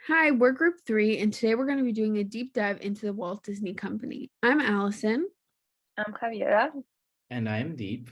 Hi, we're group 3, and today we're going to be doing a deep dive into the Walt Disney Company. I'm Allison. I'm Javiera. And I am Deep.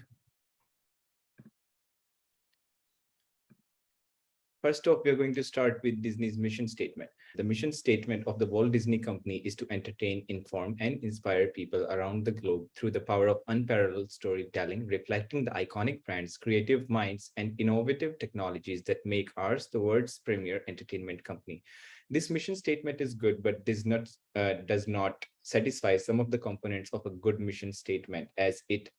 First off, we're going to start with Disney's mission statement. The mission statement of the Walt Disney Company is to entertain, inform, and inspire people around the globe through the power of unparalleled storytelling, reflecting the iconic brands, creative minds, and innovative technologies that make ours the world's premier entertainment company. This mission statement is good, but does not satisfy some of the components of a good mission statement, as it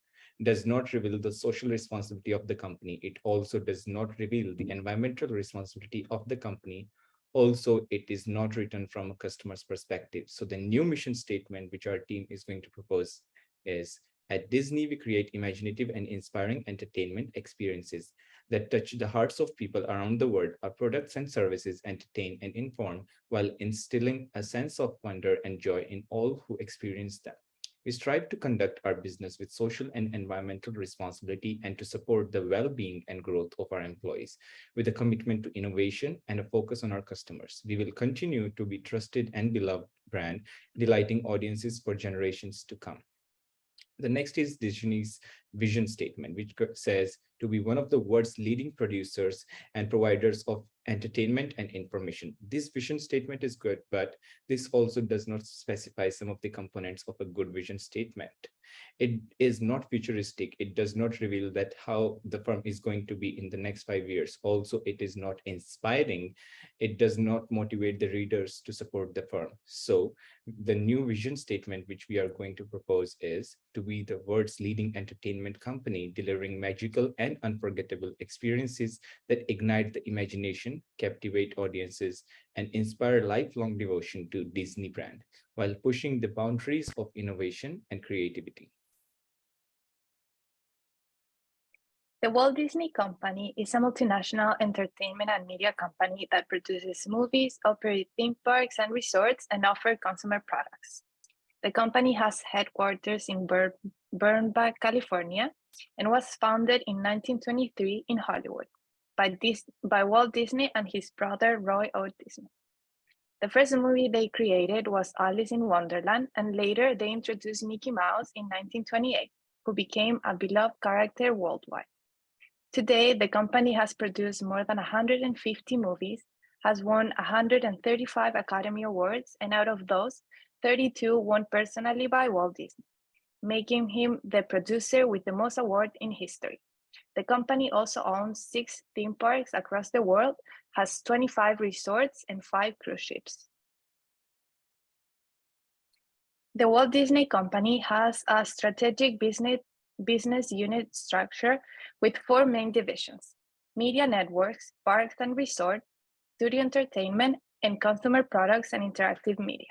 does not reveal the social responsibility of the company. It also does not reveal the environmental responsibility of the company. Also, it is not written from a customer's perspective. So the new mission statement, which our team is going to propose, is at Disney, we create imaginative and inspiring entertainment experiences that touch the hearts of people around the world. Our products and services entertain and inform while instilling a sense of wonder and joy in all who experience them. We strive to conduct our business with social and environmental responsibility and to support the well-being and growth of our employees with a commitment to innovation and a focus on our customers. We will continue to be trusted and beloved brand, delighting audiences for generations to come. The next is Disney's vision statement, which says to be one of the world's leading producers and providers of entertainment and information. This vision statement is good, but this also does not specify some of the components of a good vision statement. It is not futuristic. It does not reveal that how the firm is going to be in the next 5 years. Also, it is not inspiring. It does not motivate the readers to support the firm. So the new vision statement, which we are going to propose, is to be the world's leading entertainment company, delivering magical and unforgettable experiences that ignite the imagination, captivate audiences, and inspire lifelong devotion to Disney brand, while pushing the boundaries of innovation and creativity. The Walt Disney Company is a multinational entertainment and media company that produces movies, operates theme parks and resorts, and offers consumer products. The company has headquarters in Burbank, California, and was founded in 1923 in Hollywood by Walt Disney and his brother Roy O. Disney. The first movie they created was Alice in Wonderland, and later they introduced Mickey Mouse in 1928, who became a beloved character worldwide. Today, the company has produced more than 150 movies, has won 135 Academy Awards, and out of those, 32 won personally by Walt Disney, making him the producer with the most awards in history. The company also owns 6 theme parks across the world, has 25 resorts, and 5 cruise ships. The Walt Disney Company has a strategic business unit structure with 4 main divisions: media networks, parks and resorts, studio entertainment, and consumer products and interactive media.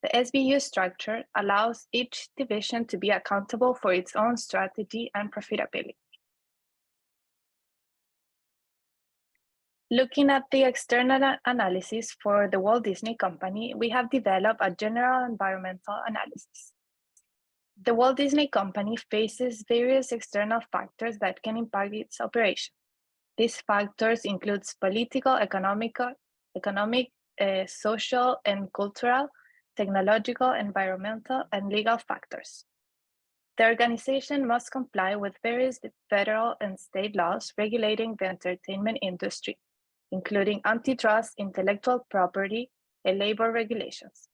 The SBU structure allows each division to be accountable for its own strategy and profitability. Looking at the external analysis for the Walt Disney Company, we have developed a general environmental analysis. The Walt Disney Company faces various external factors that can impact its operation. These factors include political, economic, social and cultural, technological, environmental, and legal factors. The organization must comply with various federal and state laws regulating the entertainment industry, including antitrust, intellectual property, and labor regulations.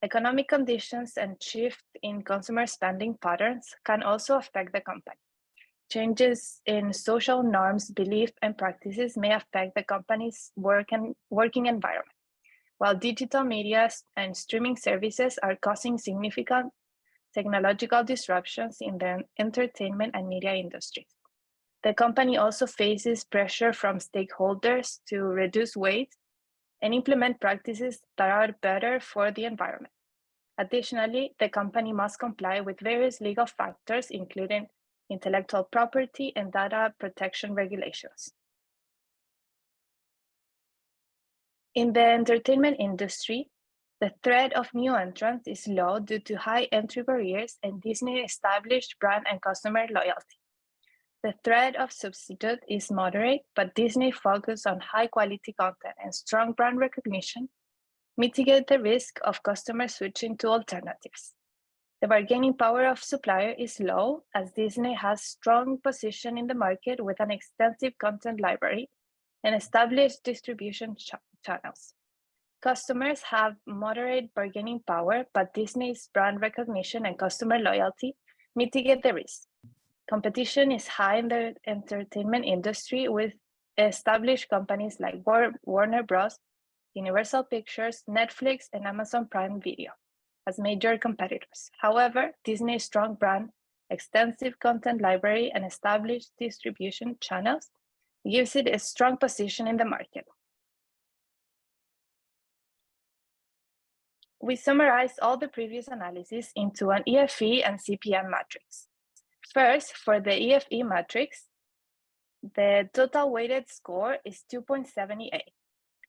Economic conditions and shift in consumer spending patterns can also affect the company. Changes in social norms, beliefs, and practices may affect the company's working environment, while digital media and streaming services are causing significant technological disruptions in the entertainment and media industries. The company also faces pressure from stakeholders to reduce waste and implement practices that are better for the environment. Additionally, the company must comply with various legal factors, including intellectual property and data protection regulations. In the entertainment industry, the threat of new entrants is low due to high entry barriers and Disney established brand and customer loyalty. The threat of substitute is moderate, but Disney focus on high-quality content and strong brand recognition mitigate the risk of customers switching to alternatives. The bargaining power of supplier is low, as Disney has strong position in the market with an extensive content library and established distribution channels. Customers have moderate bargaining power, but Disney's brand recognition and customer loyalty mitigate the risk. Competition is high in the entertainment industry with established companies like Warner Bros., Universal Pictures, Netflix, and Amazon Prime Video as major competitors. However, Disney's strong brand, extensive content library, and established distribution channels gives it a strong position in the market. We summarized all the previous analysis into an EFE and CPM matrix. First, for the EFE matrix, the total weighted score is 2.78,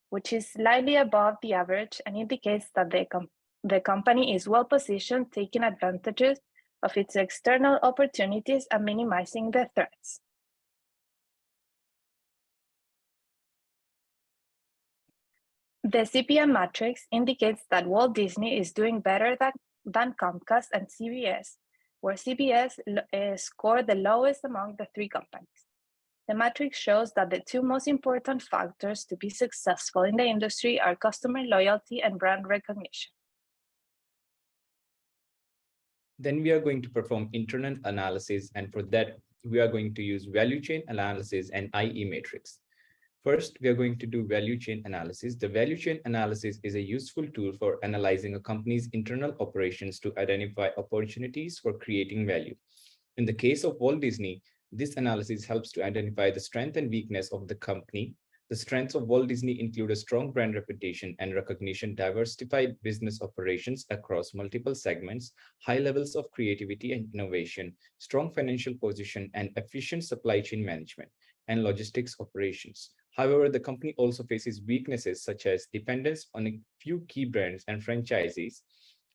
which is slightly above the average and indicates that the company is well positioned, taking advantages of its external opportunities and minimizing the threats. The CPM matrix indicates that Walt Disney is doing better than Comcast and CBS, where CBS scored the lowest among the three companies. The matrix shows that the two most important factors to be successful in the industry are customer loyalty and brand recognition. Then we are going to perform internal analysis, and for that, we are going to use value chain analysis and IE matrix. First, we are going to do value chain analysis. The value chain analysis is a useful tool for analyzing a company's internal operations to identify opportunities for creating value. In the case of Walt Disney, this analysis helps to identify the strength and weakness of the company. The strengths of Walt Disney include a strong brand reputation and recognition, diversified business operations across multiple segments, high levels of creativity and innovation, strong financial position, and efficient supply chain management and logistics operations. However, the company also faces weaknesses such as dependence on a few key brands and franchisees,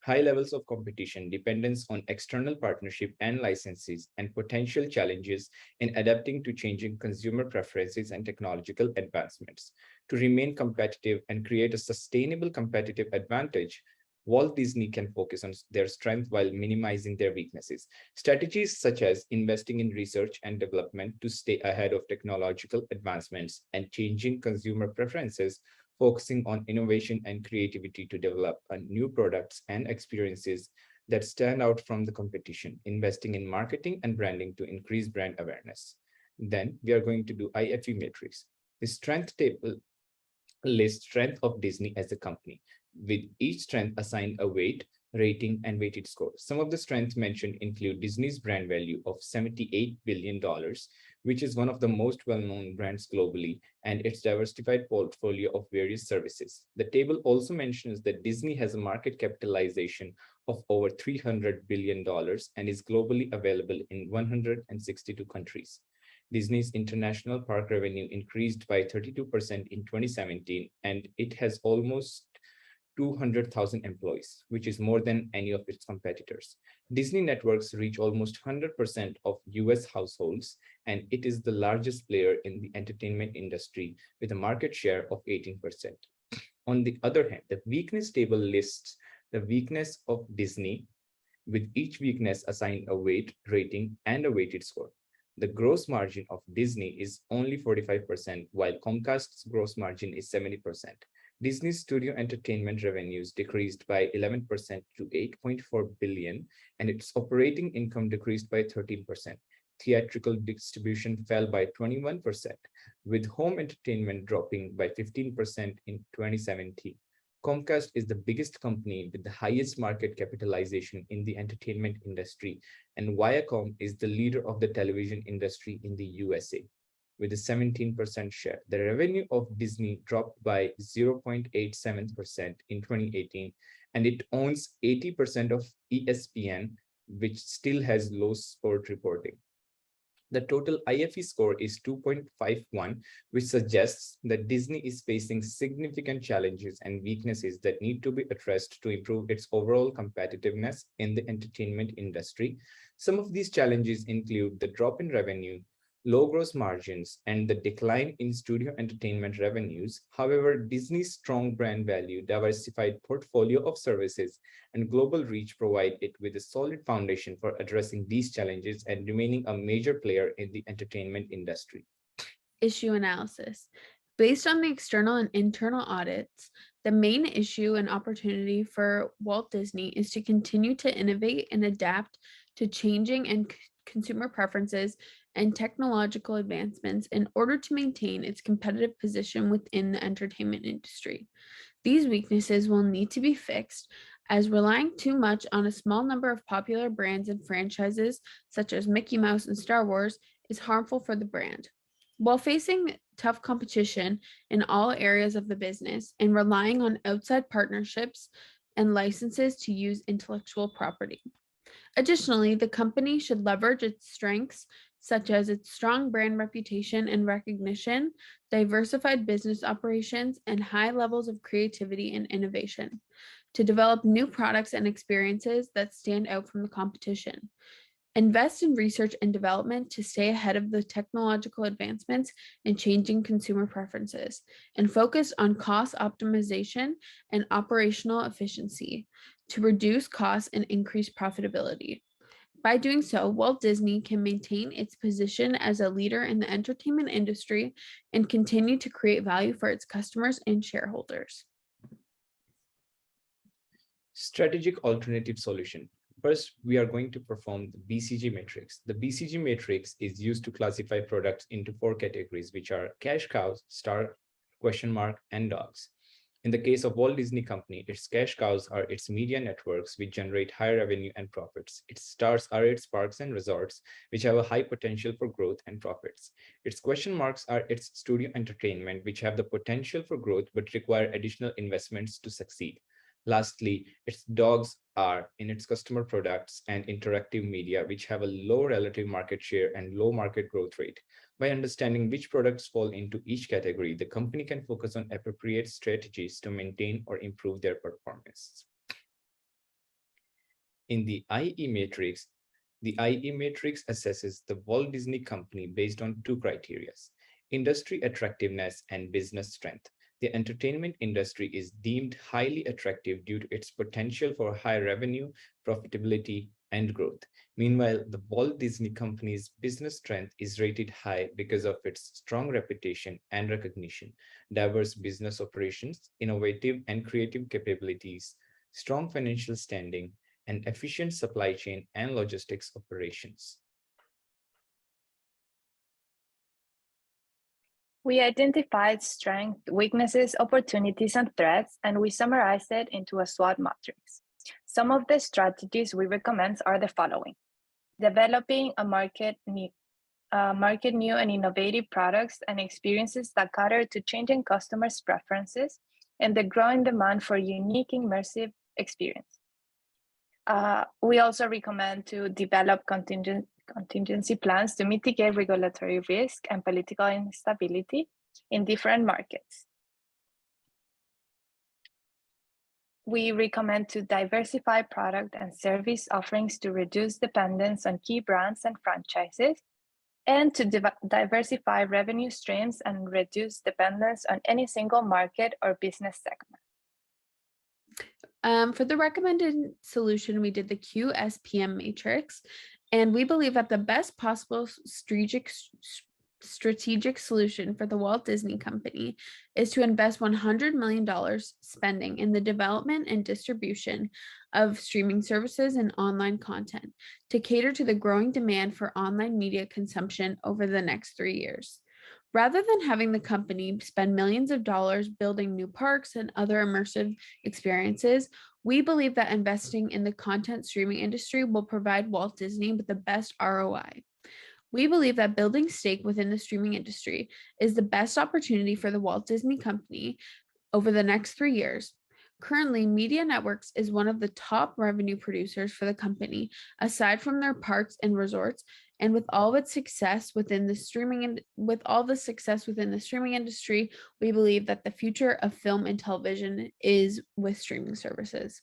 high levels of competition, dependence on external partnership and licenses, and potential challenges in adapting to changing consumer preferences and technological advancements. To remain competitive and create a sustainable competitive advantage, Walt Disney can focus on their strength while minimizing their weaknesses. Strategies such as investing in research and development to stay ahead of technological advancements and changing consumer preferences, focusing on innovation and creativity to develop new products and experiences that stand out from the competition, investing in marketing and branding to increase brand awareness. Then we are going to do IFE matrix. The strength table lists strength of Disney as a company, with each strength assigned a weight, rating, and weighted score. Some of the strengths mentioned include Disney's brand value of $78 billion, which is one of the most well-known brands globally, and its diversified portfolio of various services. The table also mentions that Disney has a market capitalization of over $300 billion and is globally available in 162 countries. Disney's international park revenue increased by 32% in 2017, and it has almost 200,000 employees, which is more than any of its competitors. Disney networks reach almost 100% of US households, and it is the largest player in the entertainment industry with a market share of 18%. On the other hand, the weakness table lists the weakness of Disney, with each weakness assigned a weight, rating, and a weighted score. The gross margin of Disney is only 45%, while Comcast's gross margin is 70%. Disney's studio entertainment revenues decreased by 11% to $8.4 billion, and its operating income decreased by 13%. Theatrical distribution fell by 21%, with home entertainment dropping by 15% in 2017. Comcast is the biggest company with the highest market capitalization in the entertainment industry, and Viacom is the leader of the television industry in the USA, with a 17% share. The revenue of Disney dropped by 0.87% in 2018, and it owns 80% of ESPN, which still has low sport reporting. The total IFE score is 2.51, which suggests that Disney is facing significant challenges and weaknesses that need to be addressed to improve its overall competitiveness in the entertainment industry. Some of these challenges include the drop in revenue, low gross margins, and the decline in studio entertainment revenues. However, Disney's strong brand value, diversified portfolio of services, and global reach provide it with a solid foundation for addressing these challenges and remaining a major player in the entertainment industry. Issue analysis. Based on the external and internal audits, the main issue and opportunity for Walt Disney is to continue to innovate and adapt to changing and consumer preferences and technological advancements in order to maintain its competitive position within the entertainment industry. These weaknesses will need to be fixed, as relying too much on a small number of popular brands and franchises, such as Mickey Mouse and Star Wars, is harmful for the brand. While facing tough competition in all areas of the business and relying on outside partnerships and licenses to use intellectual property. Additionally, the company should leverage its strengths, such as its strong brand reputation and recognition, diversified business operations, and high levels of creativity and innovation, to develop new products and experiences that stand out from the competition. Invest in research and development to stay ahead of the technological advancements and changing consumer preferences, and focus on cost optimization and operational efficiency to reduce costs and increase profitability. By doing so, Walt Disney can maintain its position as a leader in the entertainment industry and continue to create value for its customers and shareholders. Strategic alternative solution. First, we are going to perform the BCG matrix. The BCG matrix is used to classify products into 4 categories, which are cash cows, star, question mark, and dogs. In the case of Walt Disney Company, its cash cows are its media networks, which generate high revenue and profits. Its stars are its parks and resorts, which have a high potential for growth and profits. Its question marks are its studio entertainment, which have the potential for growth but require additional investments to succeed. Lastly, its dogs are in its customer products and interactive media, which have a low relative market share and low market growth rate. By understanding which products fall into each category, the company can focus on appropriate strategies to maintain or improve their performance. In the IE matrix assesses the Walt Disney Company based on 2 criteria: industry attractiveness and business strength. The entertainment industry is deemed highly attractive due to its potential for high revenue, profitability, and growth. Meanwhile, the Walt Disney Company's business strength is rated high because of its strong reputation and recognition, diverse business operations, innovative and creative capabilities, strong financial standing, and efficient supply chain and logistics operations. We identified strengths, weaknesses, opportunities, and threats, and we summarized it into a SWOT matrix. Some of the strategies we recommend are the following: developing a market new and innovative products and experiences that cater to changing customers' preferences and the growing demand for unique immersive experience. We also recommend to develop contingency plans to mitigate regulatory risk and political instability in different markets. We recommend to diversify product and service offerings to reduce dependence on key brands and franchises, and to diversify revenue streams and reduce dependence on any single market or business segment. For the recommended solution, we did the QSPM matrix, and we believe that the best possible strategic solution for the Walt Disney Company is to invest $100 million spending in the development and distribution of streaming services and online content to cater to the growing demand for online media consumption over the next 3 years. Rather than having the company spend millions of dollars building new parks and other immersive experiences, we believe that investing in the content streaming industry will provide Walt Disney with the best ROI. We believe that building stake within the streaming industry is the best opportunity for the Walt Disney Company over the next 3 years. Currently, Media Networks is one of the top revenue producers for the company, aside from their parks and resorts. And with all its success within the streaming industry, we believe that the future of film and television is with streaming services.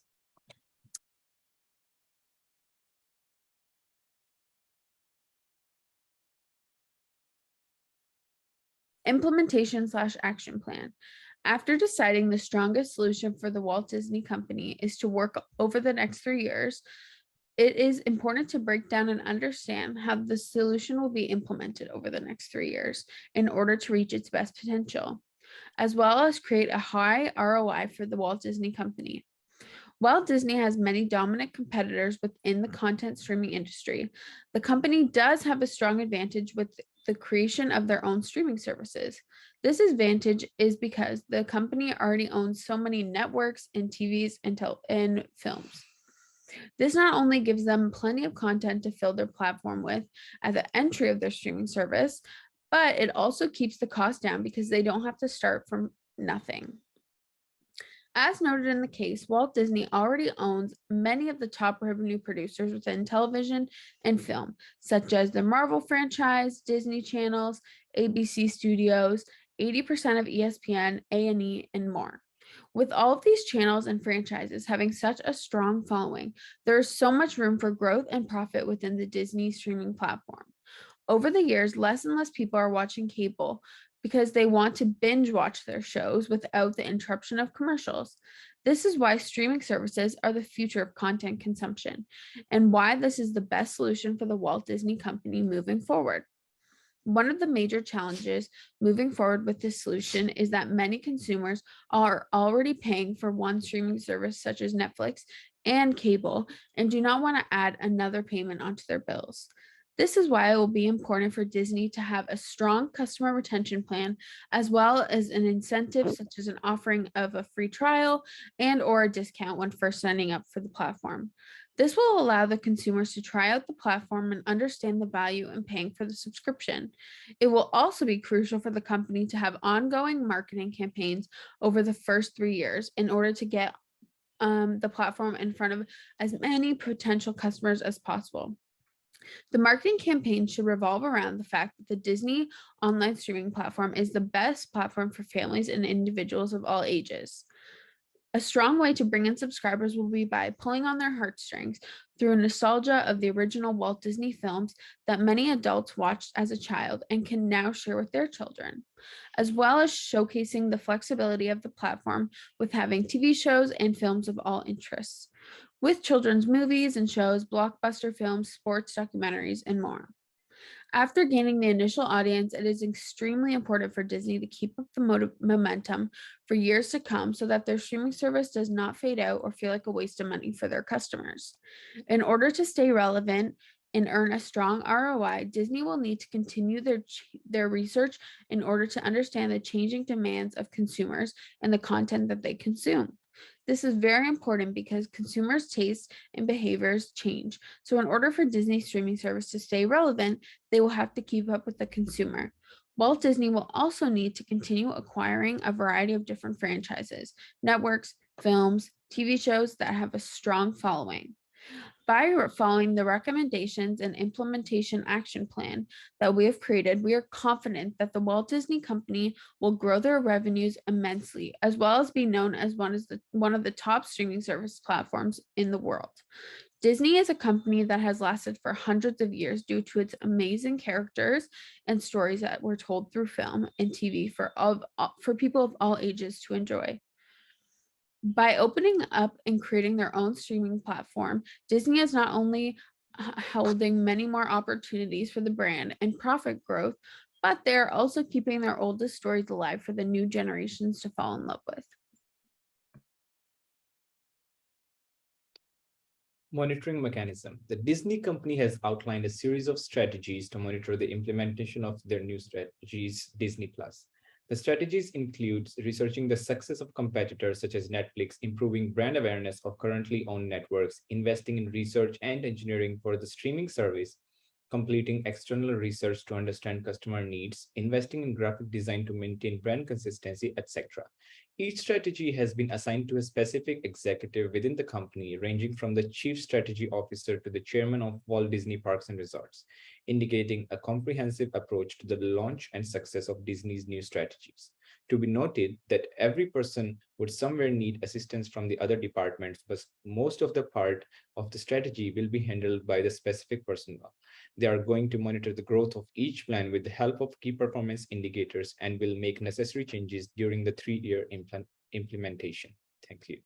Implementation/action plan. After deciding the strongest solution for the Walt Disney Company is to work over the next 3 years, it is important to break down and understand how the solution will be implemented over the next 3 years in order to reach its best potential, as well as create a high ROI for the Walt Disney Company. While Disney has many dominant competitors within the content streaming industry, the company does have a strong advantage with the creation of their own streaming services. This advantage is because the company already owns so many networks and TVs and films. This not only gives them plenty of content to fill their platform with at the entry of their streaming service, but it also keeps the cost down because they don't have to start from nothing. As noted in the case, Walt Disney already owns many of the top revenue producers within television and film, such as the Marvel franchise, Disney channels, ABC Studios, 80% of ESPN, A&E, and more. With all of these channels and franchises having such a strong following, there is so much room for growth and profit within the Disney streaming platform. Over the years, less and less people are watching cable because they want to binge watch their shows without the interruption of commercials. This is why streaming services are the future of content consumption and why this is the best solution for the Walt Disney Company moving forward. One of the major challenges moving forward with this solution is that many consumers are already paying for one streaming service such as Netflix and cable and do not want to add another payment onto their bills. This is why it will be important for Disney to have a strong customer retention plan, as well as an incentive such as an offering of a free trial and or a discount when first signing up for the platform. This will allow the consumers to try out the platform and understand the value in paying for the subscription. It will also be crucial for the company to have ongoing marketing campaigns over the first 3 years in order to get the platform in front of as many potential customers as possible. The marketing campaign should revolve around the fact that the Disney online streaming platform is the best platform for families and individuals of all ages. A strong way to bring in subscribers will be by pulling on their heartstrings through a nostalgia of the original Walt Disney films that many adults watched as a child and can now share with their children, as well as showcasing the flexibility of the platform with having TV shows and films of all interests, with children's movies and shows, blockbuster films, sports documentaries, and more. After gaining the initial audience, it is extremely important for Disney to keep up the momentum for years to come so that their streaming service does not fade out or feel like a waste of money for their customers. In order to stay relevant and earn a strong ROI, Disney will need to continue their research in order to understand the changing demands of consumers and the content that they consume. This is very important because consumers' tastes and behaviors change. So, in order for Disney streaming service to stay relevant, they will have to keep up with the consumer. Walt Disney will also need to continue acquiring a variety of different franchises, networks, films, TV shows that have a strong following. By following the recommendations and implementation action plan that we have created, we are confident that the Walt Disney Company will grow their revenues immensely, as well as be known as one of the top streaming service platforms in the world. Disney is a company that has lasted for hundreds of years due to its amazing characters and stories that were told through film and TV for people of all ages to enjoy. By opening up and creating their own streaming platform, Disney is not only holding many more opportunities for the brand and profit growth, but they're also keeping their oldest stories alive for the new generations to fall in love with. Monitoring mechanism. The Disney company has outlined a series of strategies to monitor the implementation of their new strategies, Disney Plus. The strategies include researching the success of competitors such as Netflix, improving brand awareness of currently owned networks, investing in research and engineering for the streaming service, completing external research to understand customer needs, investing in graphic design to maintain brand consistency, etc. Each strategy has been assigned to a specific executive within the company, ranging from the chief strategy officer to the chairman of Walt Disney Parks and Resorts, indicating a comprehensive approach to the launch and success of Disney's new strategies. To be noted that every person would somewhere need assistance from the other departments, but most of the part of the strategy will be handled by the specific personnel. They are going to monitor the growth of each plan with the help of key performance indicators and will make necessary changes during the 3-year implementation. Thank you.